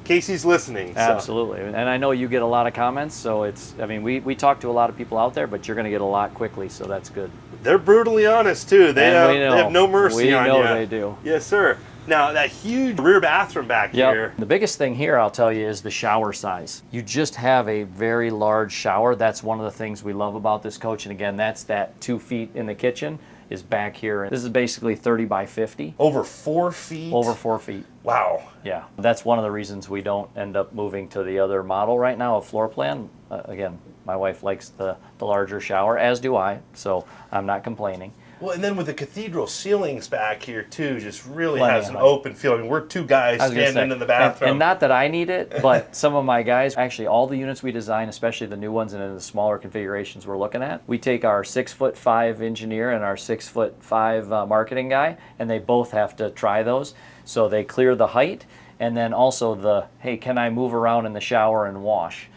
Casey's listening. So. Absolutely. And I know you get a lot of comments, so we talk to a lot of people out there, but you're going to get a lot quickly, so that's good. They're brutally honest, too. They have no mercy on you. We know they do. Yes, sir. Now, that huge rear bathroom back here. The biggest thing here, I'll tell you, is the shower size. You just have a very large shower. That's one of the things we love about this coach. And again, that's that 2 feet in the kitchen is back here. This is basically 30 by 50. Over 4 feet? Over 4 feet. Wow. Yeah, that's one of the reasons we don't end up moving to the other model right now, a floor plan. Again, my wife likes the larger shower, as do I, so I'm not complaining. Well, and then with the cathedral ceilings back here too, just really has an open feel. I mean, we're two guys standing in the bathroom. And not that I need it, but some of my guys, actually all the units we design, especially the new ones and in the smaller configurations we're looking at, we take our 6'5" engineer and our 6'5" marketing guy, and they both have to try those. So they clear the height, and then also hey, can I move around in the shower and wash?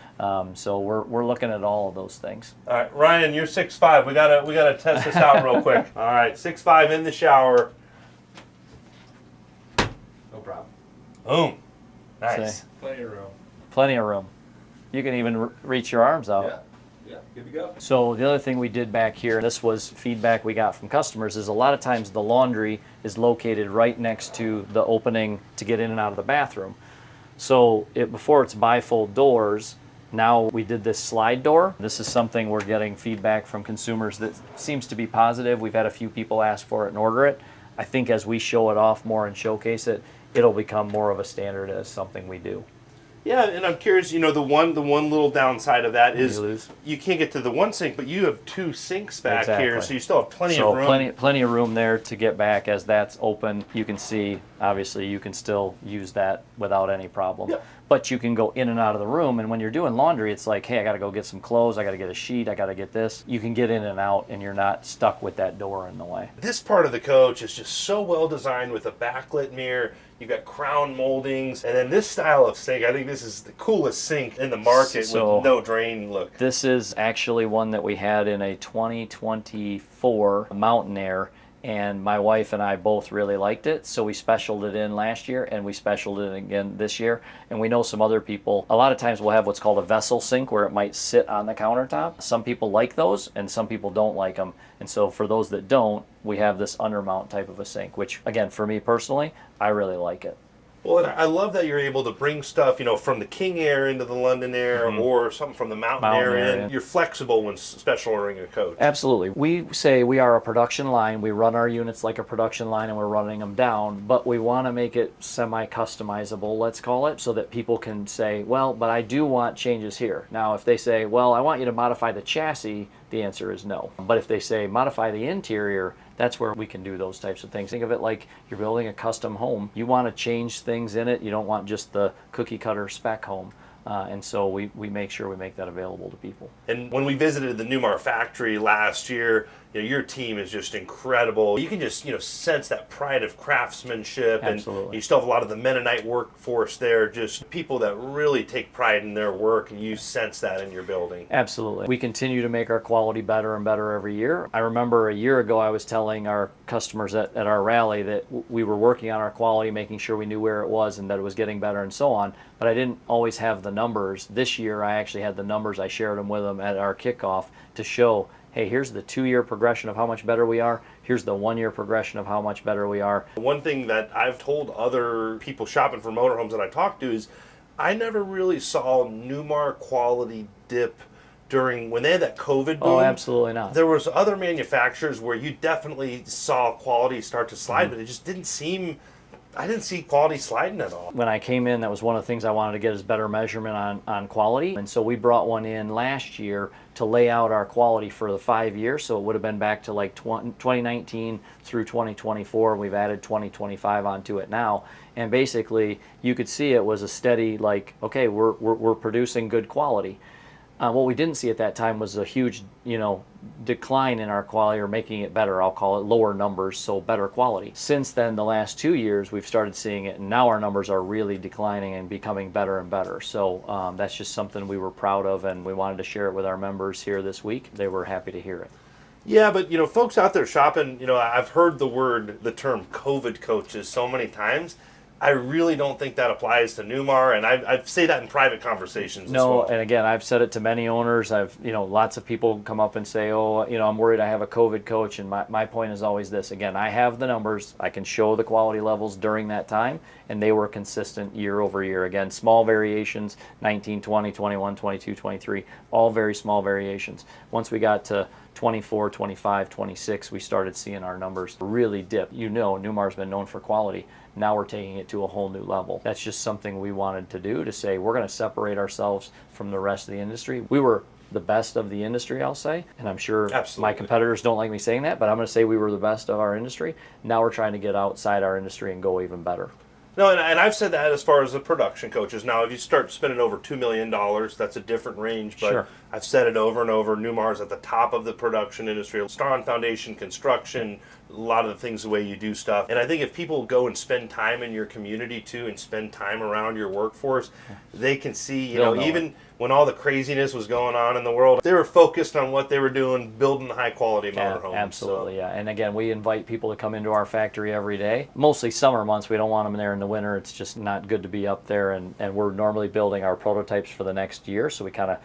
So we're looking at all of those things. All right, Ryan, you're 6'5". We gotta test this out real quick. All right, 6'5" in the shower. No problem. Boom. Nice. See? Plenty of room. Plenty of room. You can even reach your arms out. Yeah, good to go. So the other thing we did back here, this was feedback we got from customers, is a lot of times the laundry is located right next to the opening to get in and out of the bathroom. So before it's bifold doors, now we did this slide door. This is something we're getting feedback from consumers that seems to be positive. We've had a few people ask for it and order it. I think as we show it off more and showcase it, it'll become more of a standard as something we do. Yeah, and I'm curious, the one little downside of that is you can't get to the one sink, but you have two sinks back here, so you still have plenty of room. Plenty of room there to get back. As that's open, you can see, obviously, you can still use that without any problem. Yep. But you can go in and out of the room, and when you're doing laundry, it's like, hey, I got to go get some clothes, I got to get a sheet, I got to get this. You can get in and out, and you're not stuck with that door in the way. This part of the coach is just so well designed with a backlit mirror. You've got crown moldings, and then this style of sink, I think this is the coolest sink in the market with no drain look. This is actually one that we had in a 2024 Mountain Air, and my wife and I both really liked it, so we specialed it in last year, and we specialed it again this year. And we know some other people, a lot of times we'll have what's called a vessel sink where it might sit on the countertop. Some people like those, and some people don't like them. And so for those that don't, we have this undermount type of a sink, which again, for me personally, I really like it. Well, and I love that you're able to bring stuff, from the King Air into the London Air, or something from the Mountain Air in. You're flexible when special ordering a coach. Absolutely. We say we are a production line. We run our units like a production line, and we're running them down, but we want to make it semi-customizable, let's call it, so that people can say, well, but I do want changes here. Now, if they say, well, I want you to modify the chassis the answer is no. But if they say modify the interior, that's where we can do those types of things. Think of it like you're building a custom home. You want to change things in it. You don't want just the cookie cutter spec home. And so we make sure we make that available to people. And when we visited the Newmar factory last year, your team is just incredible. You can just, sense that pride of craftsmanship. Absolutely. And you still have a lot of the Mennonite workforce there, just people that really take pride in their work, and you sense that in your building. Absolutely. We continue to make our quality better and better every year. I remember a year ago I was telling our customers at our rally that we were working on our quality, making sure we knew where it was and that it was getting better and so on, but I didn't always have the numbers. This year I actually had the numbers. I shared them with them at our kickoff to show, hey, here's the 2-year progression of how much better we are. Here's the 1-year progression of how much better we are. One thing that I've told other people shopping for motorhomes that I talk to is I never really saw Newmar quality dip during when they had that COVID boom. Oh, absolutely not. There was other manufacturers where you definitely saw quality start to slide, but it just didn't seem, I didn't see quality sliding at all. When I came in, that was one of the things I wanted to get is better measurement on quality. And so we brought one in last year to lay out our quality for the 5 years. So it would have been back to like 2019 through 2024. We've added 2025 onto it now. And basically you could see it was a steady, like, okay, we're producing good quality. What we didn't see at that time was a huge, decline in our quality, or making it better. I'll call it lower numbers, so better quality. Since then, the last 2 years, we've started seeing it, and now our numbers are really declining and becoming better and better. So that's just something we were proud of, and we wanted to share it with our members here this week. They were happy to hear it. Yeah, but folks out there shopping, I've heard the term COVID coaches so many times. I really don't think that applies to Newmar, and I say that in private conversations as well. And again, I've said it to many owners. Lots of people come up and say, oh, I'm worried I have a COVID coach, and my point is always this. Again, I have the numbers. I can show the quality levels during that time, and they were consistent year over year. Again, small variations, 19, 20, 21, 22, 23, all very small variations. Once we got to 24, 25, 26, we started seeing our numbers really dip. Newmar's been known for quality. Now we're taking it to a whole new level. That's just something we wanted to do, to say we're going to separate ourselves from the rest of the industry. We were the best of the industry, I'll say, and I'm sure Absolutely. My competitors don't like me saying that, but I'm going to say we were the best of our industry. Now we're trying to get outside our industry and go even better. No, and I've said that as far as the production coaches. Now, if you start spending over $2 million, that's a different range. But Sure. I've said it over and over. Newmar's at the top of the production industry. Strong foundation, construction, a lot of the things, the way you do stuff. And I think if people go and spend time in your community too, and spend time around your workforce, they can see, even when all the craziness was going on in the world, they were focused on what they were doing, building high quality motorhomes. Absolutely, yeah. And again, we invite people to come into our factory every day. Mostly summer months. We don't want them there in the winter. It's just not good to be up there. And we're normally building our prototypes for the next year, so we kind of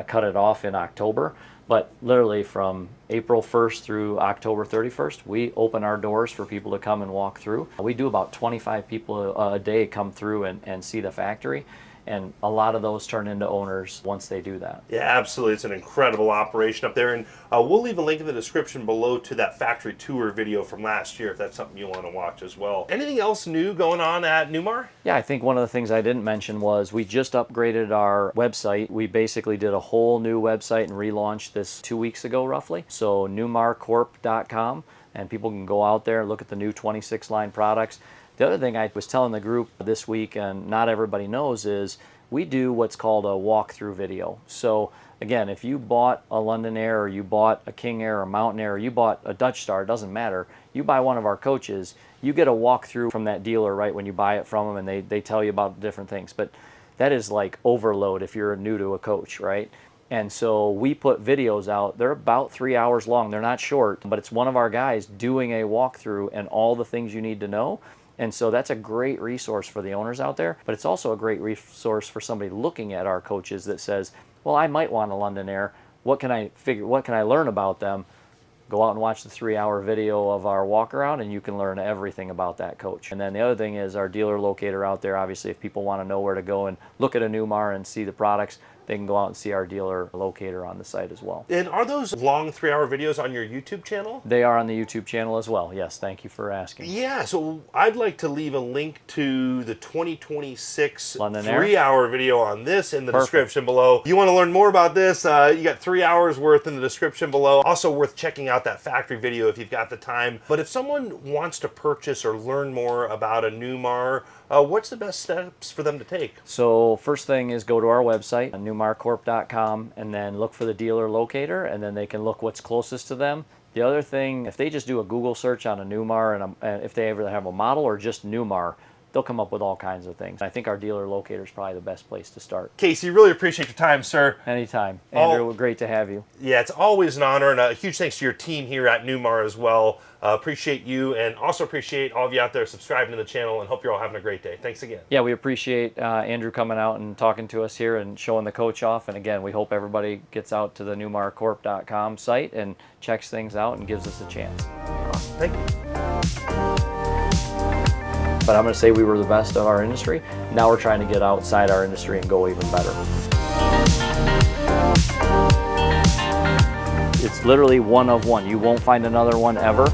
cut it off in October. But literally from April 1st through October 31st, we open our doors for people to come and walk through. We do about 25 people a day come through and see the factory. And a lot of those turn into owners once they do that. Yeah, absolutely. It's an incredible operation up there. And we'll leave a link in the description below to that factory tour video from last year if that's something you want to watch as well. Anything else new going on at Newmar? Yeah, I think one of the things I didn't mention was we just upgraded our website. We basically did a whole new website and relaunched this 2 weeks ago, roughly. So newmarcorp.com, and people can go out there and look at the new 26 line products. The other thing I was telling the group this week, and not everybody knows, is we do what's called a walkthrough video. So again, if you bought a London Aire, or you bought a King Aire, or Mountain Aire, or you bought a Dutch Star, it doesn't matter. You buy one of our coaches, you get a walkthrough from that dealer right when you buy it from them, and they tell you about different things. But that is like overload if you're new to a coach, right? And so we put videos out. They're about 3 hours long. They're not short, but it's one of our guys doing a walkthrough and all the things you need to know. And so that's a great resource for the owners out there, but it's also a great resource for somebody looking at our coaches that says, well, I might want a London Aire. What can I learn about them? Go out and watch the 3 hour video of our walk around, and you can learn everything about that coach. And then the other thing is our dealer locator out there. Obviously, if people want to know where to go and look at a Newmar and see the products, they can go out and see our dealer locator on the site as well. And are those long 3-hour videos on your YouTube channel? They are on the YouTube channel as well. Yes, thank you for asking. Yeah, so I'd like to leave a link to the 2026 London Aire? 3-hour video on this in the Perfect. description below. You want to learn more about this, you got 3 hours worth in the description below. Also worth checking out that factory video if you've got the time. But if someone wants to purchase or learn more about a Newmar, what's the best steps for them to take? So first thing is go to our website, newmarcorp.com, and then look for the dealer locator, and then they can look what's closest to them. The other thing, if they just do a Google search on a Newmar, and if they ever have a model or just Newmar, they'll come up with all kinds of things. I think our dealer locator is probably the best place to start. Casey, really appreciate your time, sir. Anytime. Andrew, great to have you. Yeah, it's always an honor, and a huge thanks to your team here at Newmar as well. Appreciate you, and also appreciate all of you out there subscribing to the channel, and hope you're all having a great day. Thanks again. Yeah, we appreciate Andrew coming out and talking to us here and showing the coach off. And again, we hope everybody gets out to the newmarcorp.com site and checks things out and gives us a chance. Thank you. But I'm going to say we were the best of our industry. Now we're trying to get outside our industry and go even better. It's literally one of one. You won't find another one ever.